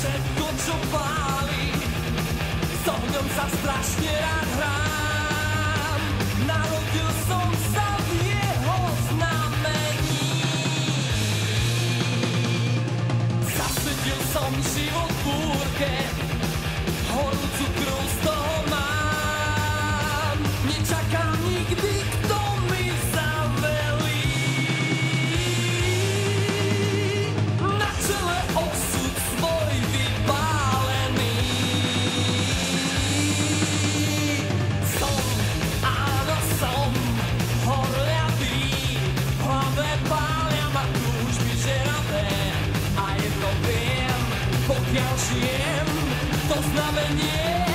všetko, čo páli, s ohňom sa strašne rád hrám. Narodil som sa v jeho znamení. Zasedil som život v búrke, horúcu krv z toho mám. Nečakám nikdy, kto mi zavelí. Na čele osud svoj vypálený. Som, áno som, horľavý, v hlave pália ma túžby žeravé. A jedno viem, pokiaľ žijem, to znamenie